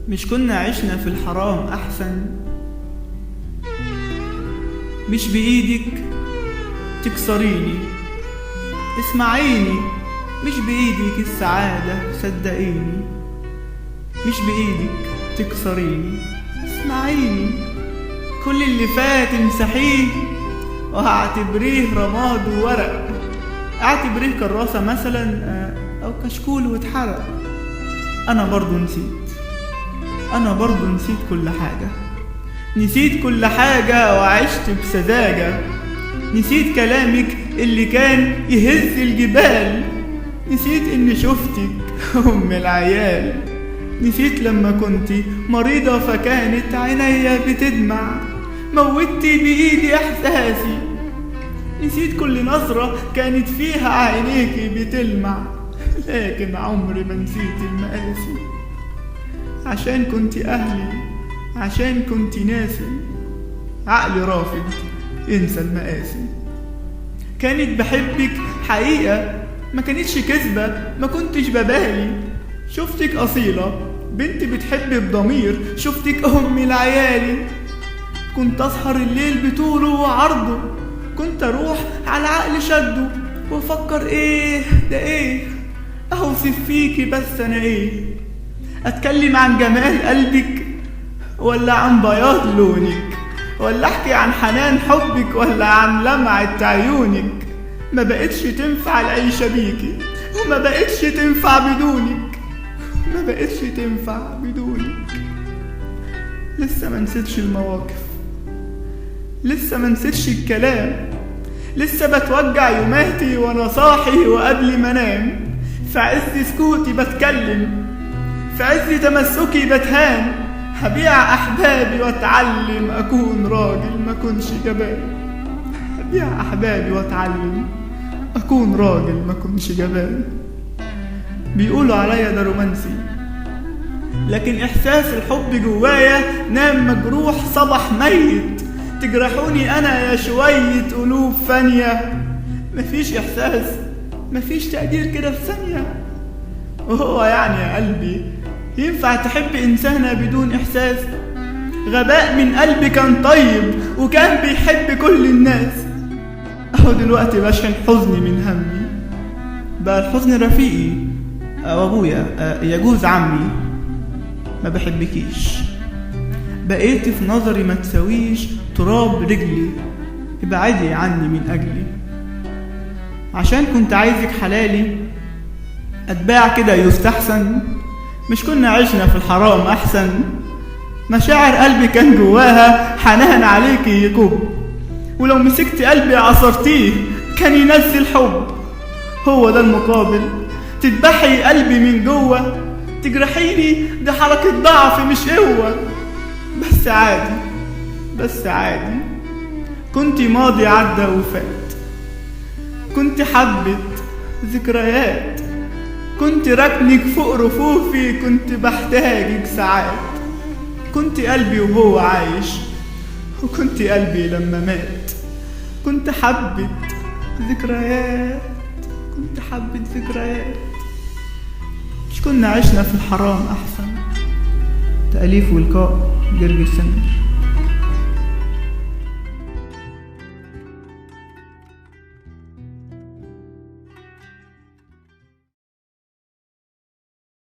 مش كنا عشنا في الحرام أحسن؟ مش بإيدك تكسريني، اسمعيني، مش بإيدك السعادة صدقيني، مش بإيدك تكسريني، اسمعيني، كل اللي فات امسحيه وهعتبريه رماد وورق، اعتبريه كراسة مثلا أو كشكول واتحرق. أنا برضو نسيت كل حاجة، نسيت كل حاجة وعشت بسذاجة، نسيت كلامك اللي كان يهز الجبال، نسيت إني شفتك أم العيال، نسيت لما كنت مريضة فكانت عينيا بتدمع، موتي بإيدي إحساسي، نسيت كل نظرة كانت فيها عينيكي بتلمع، لكن عمري ما نسيت المقاسي، عشان كنت أهلي، عشان كنت ناسي، عقلي رافض انسى المقاسي. كانت بحبك حقيقة، ما كانتش كذبة، ما كنتش ببالي، شفتك أصيلة بنت بتحب بضمير، شفتك أم العيالي، كنت أسهر الليل بطوله وعرضه، كنت أروح على عقل شده وأفكر إيه ده إيه، أوصف فيكي بس أنا إيه، أتكلم عن جمال قلبك ولا عن بياض لونك، ولا أحكي عن حنان حبك ولا عن لمعة عيونك. ما بقتش تنفع العيشة بيكي، وما بقتش تنفع بدونك، ما بقتش تنفع بدونك. لسه ما نسيتش المواقف، لسه ما نسيتش الكلام، لسه بتوجع يوماتي وانا صاحي وقبل ما انام، في عز سكوتي بتكلم، في عز تمسكي بتهان، هبيع احبابي واتعلم اكون راجل ما كنش جبان، هبيع احبابي واتعلم اكون راجل ما كنش جبان. بيقولوا عليا ده رومانسي، لكن احساس الحب جوايا نام مجروح صبح ميت، تجرحوني انا يا شوية قلوب فانية، مفيش احساس، مفيش تقدير كده في ثانية. وهو يعني يا قلبي ينفع تحب انسانة بدون احساس؟ غباء من قلبي كان طيب وكان بيحب كل الناس، اهو دلوقتي بشحن حزني من همي، بقى الحزن رفيقي او ابويا يجوز عمي، ما بحبكيش، بقيت في نظري ما تساويش تراب رجلي، ابعدي عني من اجلي، عشان كنت عايزك حلالي اتباع كده يستحسن، مش كنا عشنا في الحرام احسن؟ مشاعر قلبي كان جواها حنان عليكي يكب، ولو مسكت قلبي عصرتيه كان ينزل حب، هو ده المقابل؟ تذبحي قلبي من جوه، تجرحيني، دي حركة ضعف مش قوة، بس عادي، بس عادي، كنت ماضي عدى وفات، كنت حبة ذكريات، كنت ركنك فوق رفوفي، كنت بحتاجك ساعات، كنت قلبي وهو عايش، وكنت قلبي لما مات، كنت حبة ذكريات، كنت حبة ذكريات. مش كنا عشنا في الحرام أحسن؟ تأليف ولقاء جرجس سمير.